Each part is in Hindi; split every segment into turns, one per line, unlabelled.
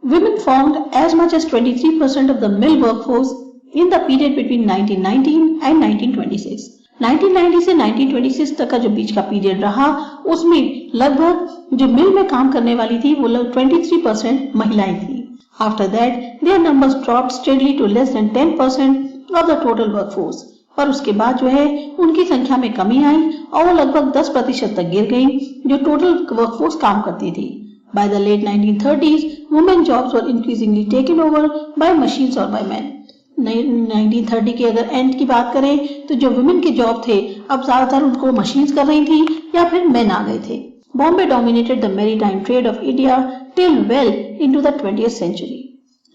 Women formed as much as 23% of the mill workforce in the period between 1919 and 1926. 1990 से 1926 तक का जो बीच का पीरियड रहा, उसमें लगभग जो मिल में काम करने वाली थी वो 23% महिलाएं थी. After that, their numbers dropped steadily to less than 10% of the total workforce. और उसके बाद जो है उनकी संख्या में कमी आई और वो लगभग 10% तक गिर गई जो टोटल वर्कफोर्स काम करती थी. By the late 1930s, women jobs were increasingly taken over by machines or by men. 1930 के अगर एंड की बात करें तो जो वुमेन के जॉब थे अब ज्यादातर उनको मशीन्स कर रही थी या फिर मेन आ गए थे. Bombay dominated the maritime trade off India till well into the 20th century.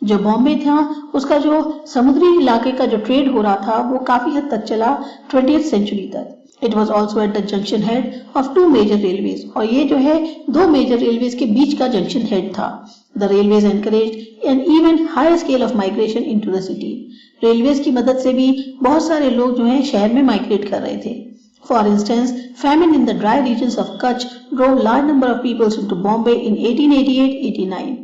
जो बॉम्बे था उसका जो समुद्री इलाके का जो ट्रेड हो रहा था वो काफी हद तक चला 20th century तक. It was also at the junction head of two major railways. और ये जो है दो मेजर रेलवेज के बीच का जंक्शन हेड था. The railways encouraged an even higher scale of migration into the city. Railways की मदद से भी बहुत सारे लोग जो है शहर में माइग्रेट कर रहे थे. For instance, famine in the dry regions of Kutch drove large number of peoples into Bombay in 1888-89.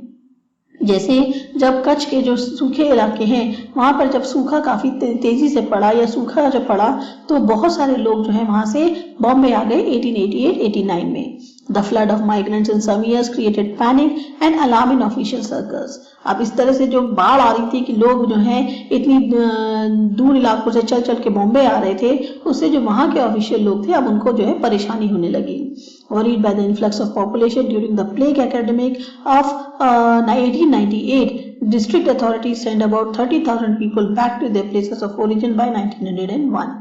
जैसे जब कच्छ के जो सूखे इलाके हैं वहां पर जब सूखा काफी तेजी से पड़ा या सूखा जब पड़ा तो बहुत सारे लोग जो है वहां से बॉम्बे आ गए 1888-89 में. The flood of migrants in some years created panic and alarm in official circles. अब इस तरह से जो बाढ़ आ रही थी कि लोग जो हैं इतनी दूर इलाकों से चल चल के बॉम्बे आ रहे थे, उससे जो वहां के ऑफिशियल लोग थे अब उनको जो है परेशानी होने लगी. Worried by the influx of population during the plague epidemic of 1898, district authorities sent about 30,000 people back to their places of origin by 1901.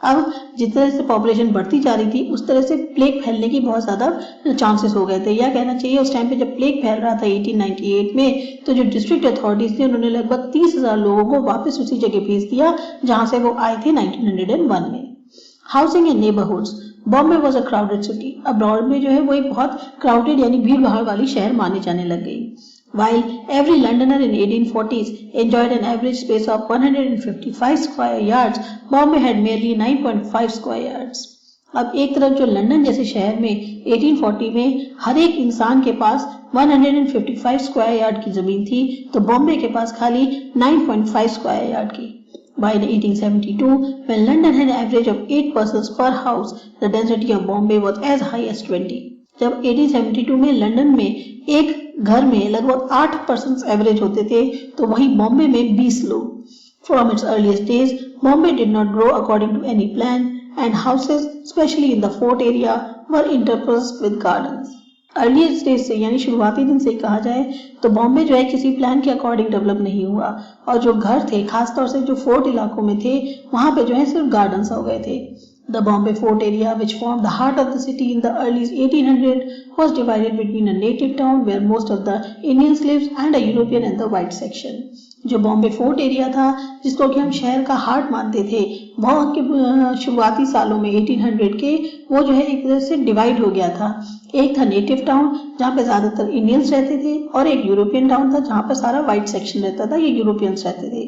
अब जिस तरह से पॉपुलेशन बढ़ती जा रही थी उस तरह से प्लेग फैलने की बहुत ज्यादा चांसेस हो गए थे. या कहना चाहिए उस टाइम पे जब प्लेग फैल रहा था 1898 में तो जो डिस्ट्रिक्ट अथॉरिटीज थे उन्होंने लगभग 30,000 लोगों को वापस उसी जगह भेज दिया जहां से वो आए थे 1901 में. Housing and neighbourhoods. Bombay was a crowded city. अब बॉम्बे जो है वो एक बहुत क्राउडेड यानी भीड़ भाड़ वाली शहर माने जाने लग गई. While every Londoner in 1840s enjoyed an average space of 155 square yards, Bombay had merely 9.5 square yards. अब एक तरफ जो लंदन जैसे शहर में 1840 में हर एक इंसान के पास 155 स्क्वायर यार्ड की जमीन थी तो बॉम्बे के पास खाली 9.5 स्क्वायर यार्ड की. By 1872, when London had an average of 8 persons per house, the density of Bombay was as high as 20. जब 1872 में लंदन में एक घर में लगभग 8 पर्सन एवरेज होते थे तो वहीं बॉम्बे में 20 लोग. From its earliest days, Bombay did not grow according to any plan, and houses, especially in the fort area, were interspersed with gardens. Early stage से यानी शुरुआती दिन से कहा जाए तो बॉम्बे जो है किसी प्लान के अकॉर्डिंग डेवलप नहीं हुआ और जो घर थे खासतौर से जो फोर्ट इलाकों में थे वहां पे जो है सिर्फ गार्डन्स हो गए थे. The Bombay Fort area, which formed the heart of the city in the early 1800s, was divided between a native town where most of the Indians lived and a European and the white section. जो बॉम्बे फोर्ट एरिया था जिसको कि हम शहर का हार्ट मानते थे वहाँ के शुरुआती सालों में 1800 के वो जो है एक तरह से डिवाइड हो गया था. एक था नेटिव टाउन जहाँ पे ज्यादातर इंडियंस रहते थे और एक यूरोपियन टाउन था जहाँ पे सारा व्हाइट सेक्शन रहता था, ये यूरोपियंस रहते थे.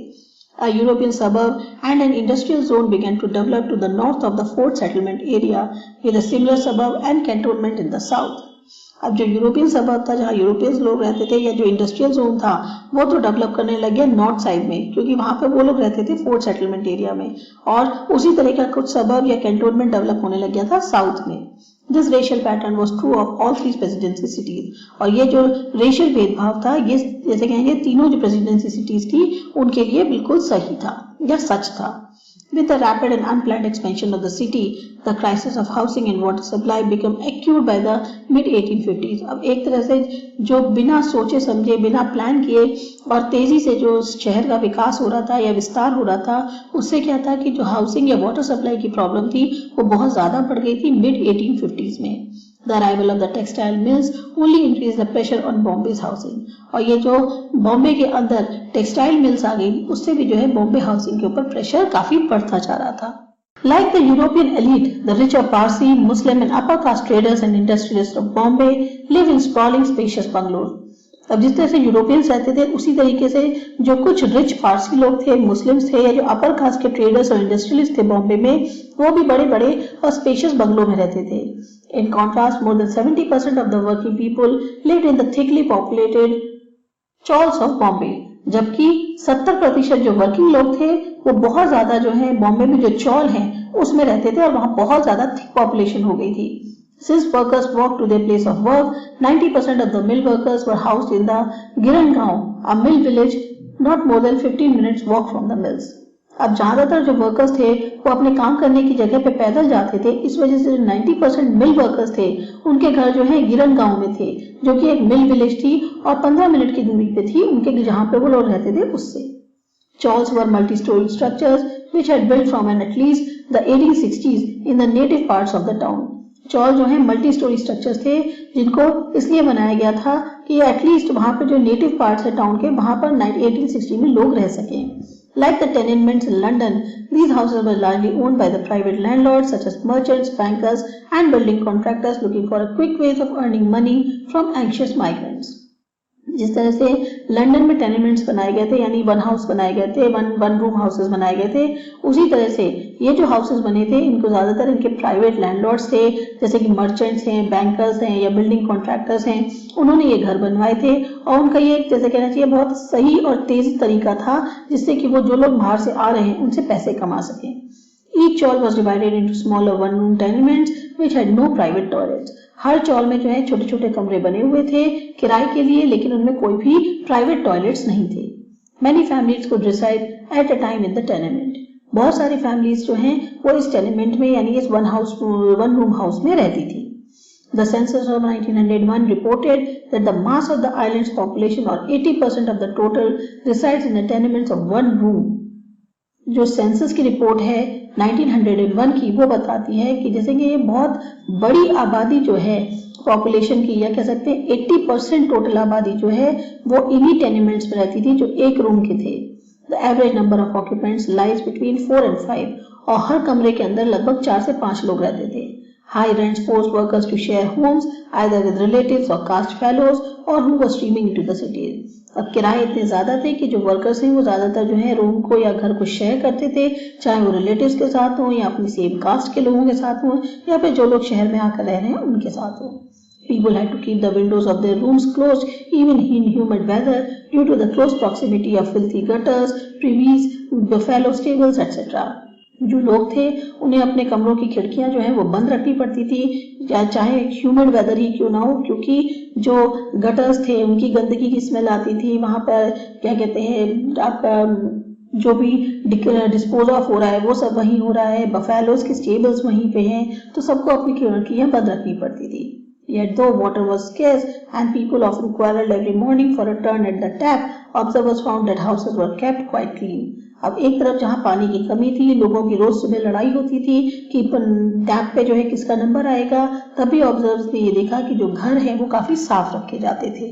A European suburb and an industrial zone began to develop to the north of the fort settlement area with a similar suburb and cantonment in the south. अब जो यूरोपियन सबर्ब था जहाँ यूरोपियंस लोग रहते थे या जो इंडस्ट्रियल जोन था वो तो डेवलप करने लग गया नॉर्थ साइड में क्योंकि वहां पे वो लोग रहते थे फोर्ट सेटलमेंट एरिया में और उसी तरह का कुछ सबर्ब या कैंटोनमेंट डेवलप होने लग गया था साउथ में. This racial pattern was true of all three presidency cities. और ये जो रेशियल भेदभाव था ये जैसे कहेंगे तीनों जो प्रेसिडेंसी सिटीज थी उनके लिए बिल्कुल सही था या सच था. With the rapid and unplanned expansion of the city, the crisis of housing and water supply became acute by the mid-1850s. अब एक तरह से जो बिना सोचे समझे बिना प्लान किए और तेजी से जो शहर का विकास हो रहा था या विस्तार हो रहा था उससे क्या था कि जो हाउसिंग या वाटर सप्लाई की प्रॉब्लम थी वो बहुत ज्यादा बढ़ गई थी mid-1850s में. The arrival of the textile mills only increased the pressure on Bombay's housing. और ये जो बॉम्बे के अंदर टेक्सटाइल मिल्स आ गई उससे भी जो है बॉम्बे हाउसिंग के ऊपर प्रेशर काफी बढ़ता जा रहा था. Like the European elite, the richer Parsi, Muslim and upper caste traders and industrialists of Bombay live in sprawling spacious bungalows. अब जिस तरह से यूरोपियंस रहते थे उसी तरीके से जो कुछ रिच फारसी लोग थे, मुस्लिम्स थे या जो अपर कास्ट के ट्रेडर्स और इंडस्ट्रियलिस्ट थे बॉम्बे में वो भी बड़े बड़े और स्पेशियस बंगलों में रहते थे. In contrast, more than 70% of the working people lived in the thickly populated chawls of Bombay, जबकि 70% जो वर्किंग लोग थे वो बहुत ज्यादा जो है बॉम्बे में जो चौल है उसमें रहते थे और वहां बहुत ज्यादा थिक पॉपुलेशन हो गई थी। Since workers walked to their place of work, 90% of the mill workers were housed in the Girangaon, a mill village not more than 15 minutes walk from the mills. अब ज्यादातर जो वर्कर्स थे वो अपने काम करने की जगह पे पैदल जाते थे, इस वजह से 90% मिल वर्कर्स थे उनके घर जो है गिरन गांव में थे, जो कि एक मिल विलेज थी और 15 मिनट की दूरी पे थी उनके जहां पे वो लोग रहते थे उससे। Chawls were multi-story structures which had built from at least the 1860s in the native parts of the town. चौल जो है मल्टी स्टोरी स्ट्रक्चर्स थे जिनको इसलिए बनाया गया था कि एटलीस्ट वहां पे जो नेटिव पार्ट्स है टाउन के वहां पर 1860 में लोग रह सकें। Like the tenements in London, these houses were largely owned by the private landlords such as merchants, bankers and building contractors looking for a quick ways of earning money from anxious migrants. जिस तरह से लंदन में टेनेमेंट्स बनाए गए थे यानी वन हाउस बनाए गए थे, वन रूम हाउसेस बनाए गए थे, उसी तरह से ये जो हाउसेस बने थे इनको ज्यादातर इनके प्राइवेट लैंडलॉर्ड्स थे जैसे कि मर्चेंट्स हैं, बैंकर्स हैं या बिल्डिंग कॉन्ट्रैक्टर्स हैं, उन्होंने ये घर बनवाए थे और उनका ये जैसे कहना चाहिए बहुत सही और तेज तरीका था जिससे कि वो जो लोग बाहर से आ रहे हैं उनसे पैसे कमा सकें। Each chawl was divided into smaller one-room tenements which had no private toilets. हर चौल में जो है छोटे छोटे कमरे बने हुए थे किराए के लिए, लेकिन उनमें कोई भी प्राइवेट टॉयलेट्स नहीं थे। Many families could reside at a time in the tenement. बहुत सारी फैमिलीज जो हैं वो इस टेनेमेंट में यानी इस वन रूम हाउस में रहती थी। The census of 1901 reported that the mass of the island's population or 80% of the total resides in the tenements of one room. जो सेंसस की रिपोर्ट है 1901 की वो बताती है कि जैसे कि ये बहुत बड़ी आबादी जो है पॉपुलेशन की या कह सकते हैं 80% टोटल आबादी जो है वो इन्हीं टेनेमेंट्स में रहती थी जो एक रूम के थे। The average number of occupants lies between 4 and 5 और हर कमरे के अंदर लगभग 4 से 5 लोग रहते थे। High rents forced workers to share homes either with relatives or caste fellows or who were streaming into the cities. अब किराए इतने ज्यादा थे कि जो वर्कर्स हैं वो ज्यादातर जो है रूम को या घर को शेयर करते थे, चाहे वो रिलेटिव्स के साथ हो या अपनी सेम कास्ट के लोगों के साथ हो या फिर जो लोग शहर में आकर रह रहे हैं उनके साथ हो। People had to keep the windows of their rooms closed even in humid weather due to the close proximity of filthy gutters, privies, buffalo stables, etc. जो लोग थे उन्हें अपने कमरों की खिड़कियां जो है वो बंद रखनी पड़ती थी, चाहे ह्यूमिड वेदर ही क्यों ना हो, क्योंकि जो गटर्स थे उनकी गंदगी की स्मेल आती थी। वहां पर क्या कहते हैं आपका जो भी डिस्पोज ऑफ हो रहा है वो सब वहीं हो रहा है, बफेलोज के स्टेबल्स वहीं पे हैं, तो सबको अपनी खिड़कियां बंद रखनी पड़ती थी। Yet though water was scarce and people often quarreled every morning for a turn at the tap, observers found that houses were kept quite clean. अब एक तरफ जहाँ पानी की कमी थी, लोगों की रोज सुबह लड़ाई होती थी कि टैप पे जो है किसका नंबर आएगा, तभी ऑब्जर्वर्स ने ये देखा कि जो घर है वो काफी साफ रखे जाते थे।